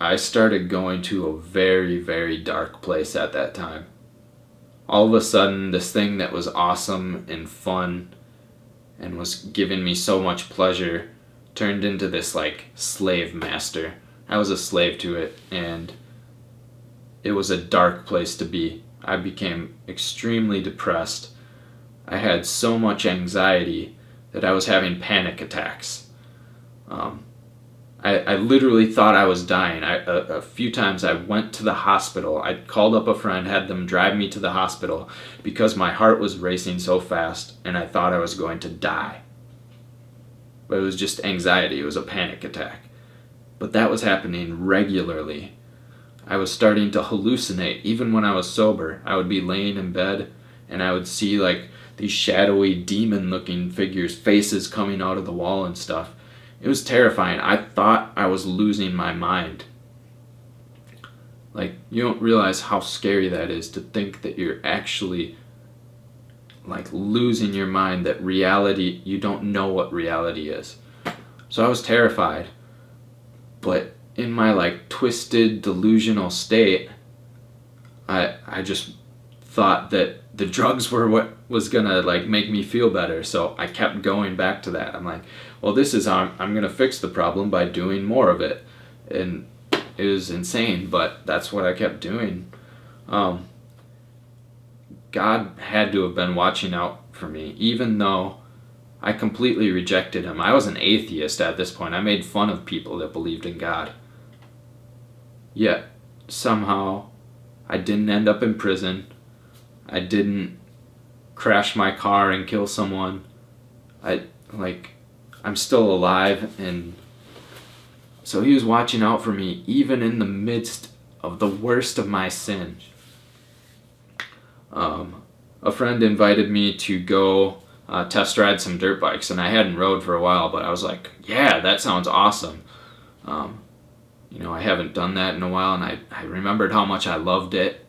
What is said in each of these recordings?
I started going to a very, very dark place at that time. All of a sudden, this thing that was awesome and fun and was giving me so much pleasure turned into this like slave master. I was a slave to it, and it was a dark place to be. I became extremely depressed. I had so much anxiety that I was having panic attacks. I literally thought I was dying. A few times I went to the hospital. I called up a friend, had them drive me to the hospital because my heart was racing so fast and I thought I was going to die. But it was just anxiety. It was a panic attack. But that was happening regularly. I was starting to hallucinate. Even when I was sober, I would be laying in bed and I would see like these shadowy demon-looking figures, faces coming out of the wall and stuff. It was terrifying. I thought I was losing my mind. Like, you don't realize how scary that is to think that you're actually like losing your mind, that reality, you don't know what reality is. So I was terrified. But in my like twisted, delusional state, I just thought that the drugs were what was gonna like make me feel better. So I kept going back to that. I'm like, well, this is how I'm gonna fix the problem, by doing more of it. And it was insane, but that's what I kept doing. God had to have been watching out for me, even though I completely rejected him. I was an atheist at this point. I made fun of people that believed in God. Yet, somehow, I didn't end up in prison. I didn't crash my car and kill someone. I'm still alive, and so he was watching out for me even in the midst of the worst of my sin. A friend invited me to go test ride some dirt bikes, and I hadn't rode for a while, but I was like, yeah, that sounds awesome. I haven't done that in a while, and I remembered how much I loved it,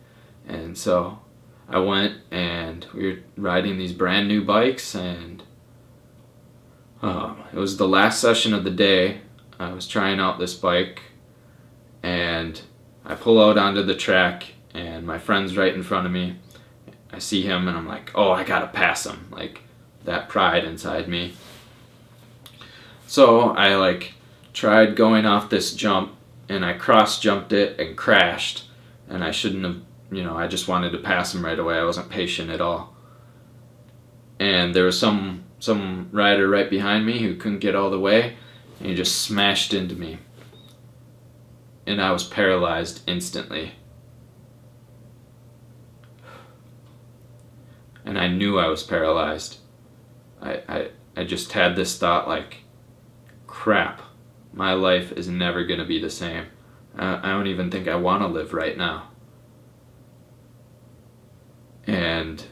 and so I went, and we were riding these brand new bikes, and it was the last session of the day. I was trying out this bike, and I pull out onto the track, and my friend's right in front of me. I see him, and I'm like, oh, I gotta pass him, like that pride inside me. So I tried going off this jump, and I cross jumped it and crashed, and I shouldn't have. I just wanted to pass him right away. I wasn't patient at all. And there was some rider right behind me who couldn't get all the way, and he just smashed into me. And I was paralyzed instantly. And I knew I was paralyzed. I just had this thought like, crap, my life is never going to be the same. I don't even think I want to live right now. And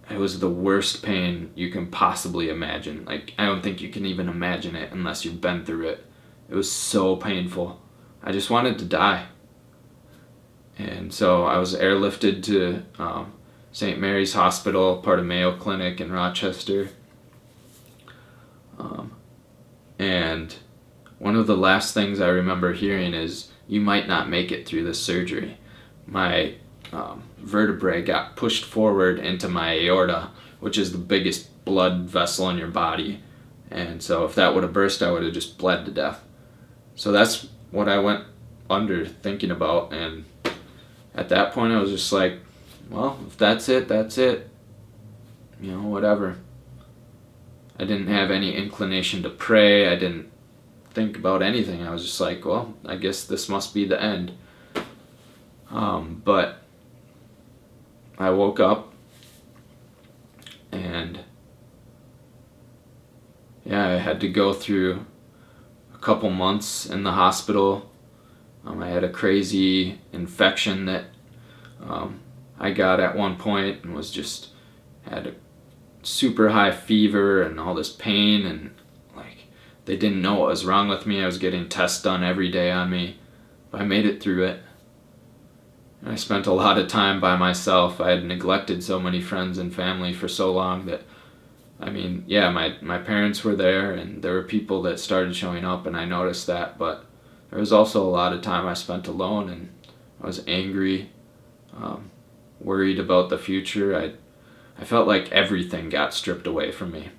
it was the worst pain you can possibly imagine. Like, I don't think you can even imagine it unless you've been through it. It was so painful. I just wanted to die. And so I was airlifted to St. Mary's Hospital, part of Mayo Clinic in Rochester. And one of the last things I remember hearing is, you might not make it through this surgery. My vertebrae got pushed forward into my aorta, which is the biggest blood vessel in your body. And so if that would have burst, I would have just bled to death. So that's what I went under thinking about. And at that point, I was just like, well, if that's it, that's it. Whatever. I didn't have any inclination to pray. I didn't think about anything. I was just like, well, I guess this must be the end. But I woke up, and I had to go through a couple months in the hospital. I had a crazy infection that I got at one point, and had a super high fever and all this pain, and they didn't know what was wrong with me. I was getting tests done every day on me, but I made it through it. And I spent a lot of time by myself. I had neglected so many friends and family for so long that, my parents were there, and there were people that started showing up, and I noticed that, but there was also a lot of time I spent alone, and I was angry, worried about the future. I felt like everything got stripped away from me.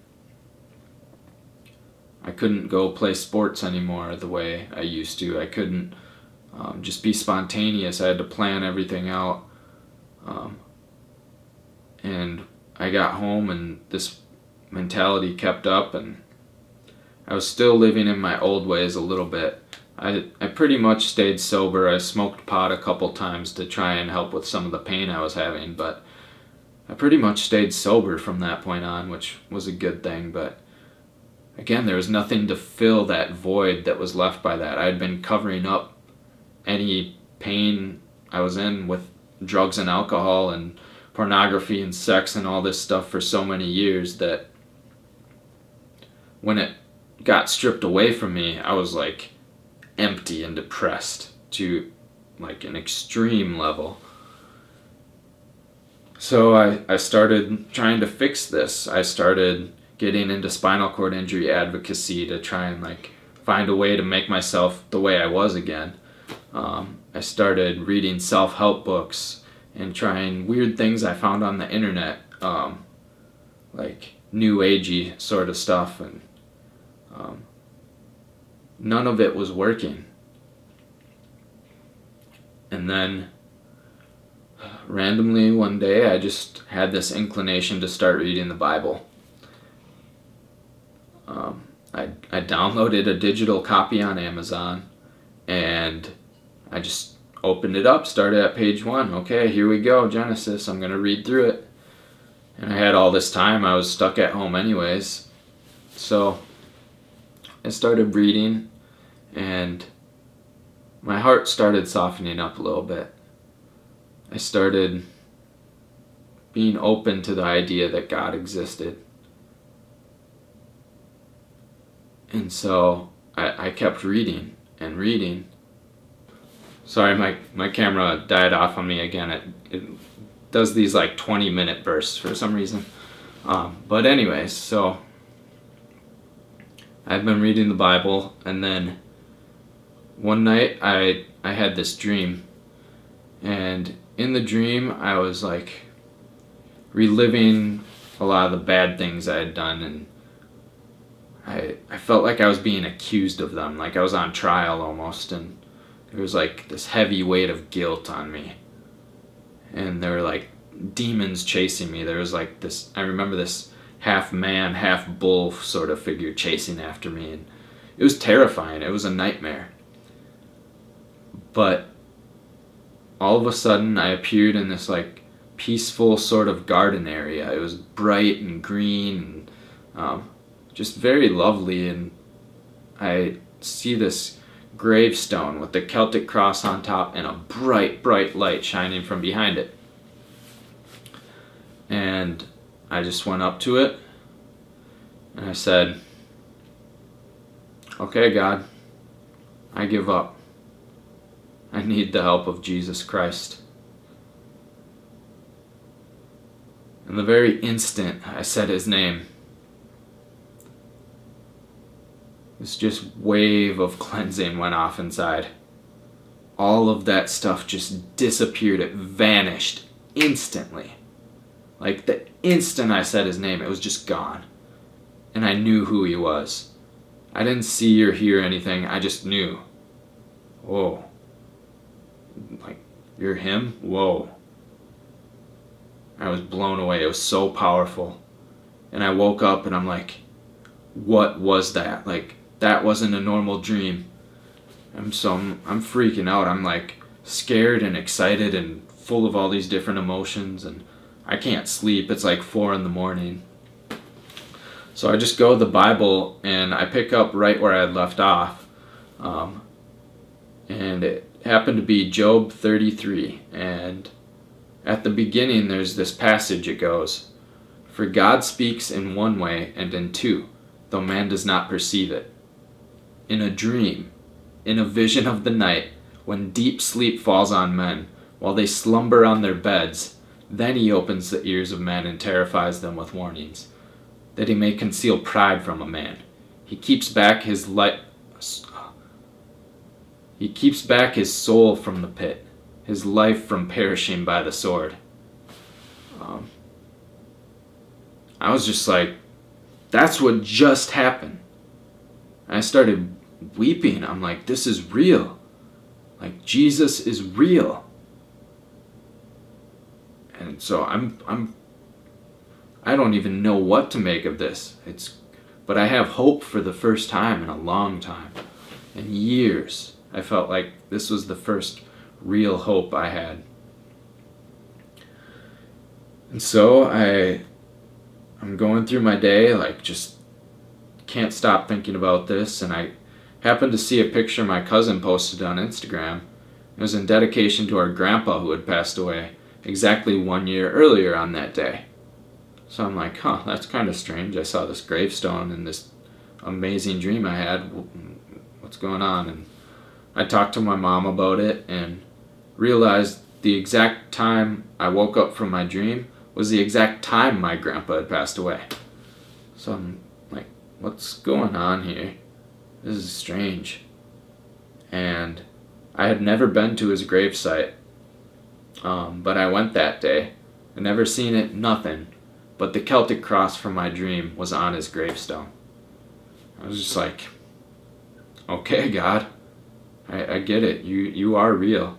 I couldn't go play sports anymore the way I used to. I couldn't just be spontaneous. I had to plan everything out. And I got home and this mentality kept up, and I was still living in my old ways a little bit. I pretty much stayed sober. I smoked pot a couple times to try and help with some of the pain I was having, but I pretty much stayed sober from that point on, which was a good thing. But again, there was nothing to fill that void that was left by that. I had been covering up any pain I was in with drugs and alcohol and pornography and sex and all this stuff for so many years that when it got stripped away from me, I was like empty and depressed to like an extreme level. So I started trying to fix this. I started getting into spinal cord injury advocacy to try and like find a way to make myself the way I was again. I started reading self-help books and trying weird things I found on the internet, like new agey sort of stuff, and none of it was working. And then randomly one day I just had this inclination to start reading the Bible. I downloaded a digital copy on Amazon, and I just opened it up, started at page 1. Okay, here we go, Genesis. I'm going to read through it. And I had all this time. I was stuck at home anyways. So I started reading, and my heart started softening up a little bit. I started being open to the idea that God existed. And so I kept reading and reading. Sorry, my camera died off on me again. It does these like 20-minute bursts for some reason. But anyways, so I've been reading the Bible, and then one night I had this dream. And in the dream I was like reliving a lot of the bad things I had done, and I felt like I was being accused of them, like I was on trial almost, and there was like this heavy weight of guilt on me. And there were like demons chasing me. There was like this, I remember this half man, half bull sort of figure chasing after me, and it was terrifying. It was a nightmare. But all of a sudden I appeared in this like peaceful sort of garden area. It was bright and green and just very lovely, and I see this gravestone with the Celtic cross on top and a bright, bright light shining from behind it. And I just went up to it and I said, "Okay, God, I give up. I need the help of Jesus Christ." And the very instant I said his name, this just wave of cleansing went off inside. All of that stuff just disappeared. It vanished instantly. Like the instant I said his name, it was just gone. And I knew who he was. I didn't see or hear anything. I just knew. Whoa. Like, you're him? Whoa. I was blown away. It was so powerful. And I woke up and I'm like, what was that? Like, that wasn't a normal dream. I'm freaking out. I'm like scared and excited and full of all these different emotions, and I can't sleep. It's like 4 a.m. So I just go to the Bible and I pick up right where I had left off. And it happened to be Job 33. And at the beginning there's this passage. It goes, "For God speaks in one way and in two, though man does not perceive it. In a dream, in a vision of the night, when deep sleep falls on men, while they slumber on their beds, then he opens the ears of men and terrifies them with warnings, that he may conceal pride from a man. He keeps back his light. He keeps back his soul from the pit, his life from perishing by the sword. I was just like, that's what just happened. I started weeping. I'm like, this is real. Like, Jesus is real. And so I don't even know what to make of this. But I have hope for the first time in a long time. In years, I felt like this was the first real hope I had. And so I'm going through my day, like, just can't stop thinking about this, and I happened to see a picture my cousin posted on Instagram. It was in dedication to our grandpa who had passed away exactly 1 year earlier on that day. So I'm like, that's kind of strange. I saw this gravestone in this amazing dream I had. What's going on? And I talked to my mom about it and realized the exact time I woke up from my dream was the exact time my grandpa had passed away. So I'm like, what's going on here? This is strange. And I had never been to his gravesite, but I went that day. I never seen it, nothing. But the Celtic cross from my dream was on his gravestone. I was just like, okay, God, I get it. You are real.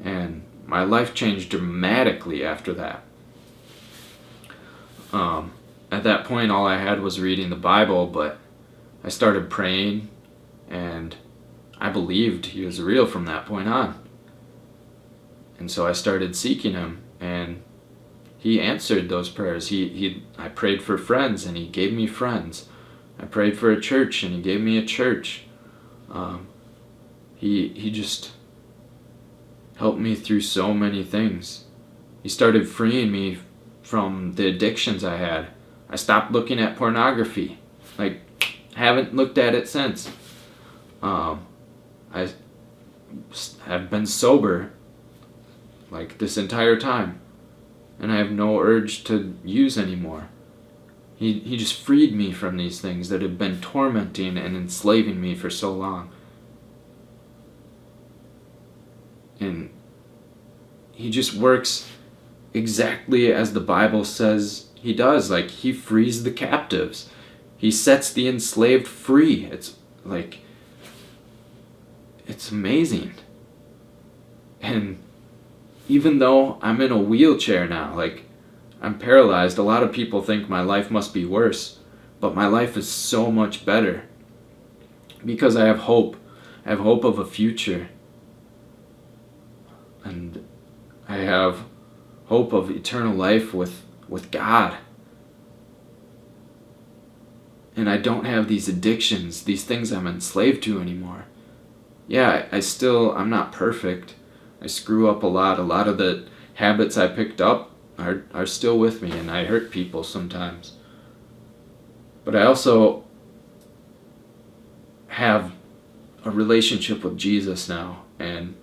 And my life changed dramatically after that. At that point, all I had was reading the Bible, but I started praying, and I believed he was real from that point on. And so I started seeking him, and he answered those prayers. I prayed for friends, and he gave me friends. I prayed for a church, and he gave me a church. He just helped me through so many things. He started freeing me from the addictions I had. I stopped looking at pornography. Like, haven't looked at it since. I have been sober like this entire time, and I have no urge to use anymore. He just freed me from these things that had been tormenting and enslaving me for so long. And he just works exactly as the Bible says he does. Like, he frees the captives. He sets the enslaved free. It's like, it's amazing. And even though I'm in a wheelchair now, like, I'm paralyzed, a lot of people think my life must be worse, but my life is so much better because I have hope. I have hope of a future. And I have hope of eternal life with God. And I don't have these addictions, these things I'm enslaved to anymore. Yeah, I'm not perfect. I screw up a lot. A lot of the habits I picked up are still with me, and I hurt people sometimes. But I also have a relationship with Jesus now, and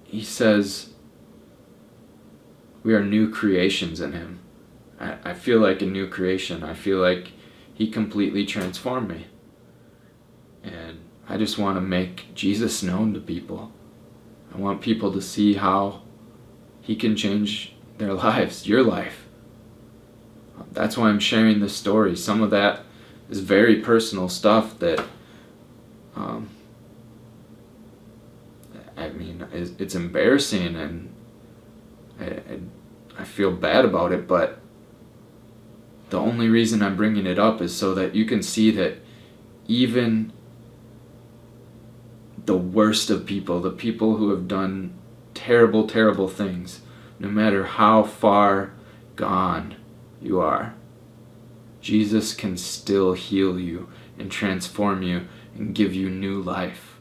he says we are new creations in him. I feel like a new creation. I feel like he completely transformed me. And I just want to make Jesus known to people. I want people to see how he can change their lives, your life. That's why I'm sharing this story. Some of that is very personal stuff that, it's embarrassing, and I feel bad about it, but the only reason I'm bringing it up is so that you can see that even the worst of people, the people who have done terrible, terrible things, no matter how far gone you are, Jesus can still heal you and transform you and give you new life.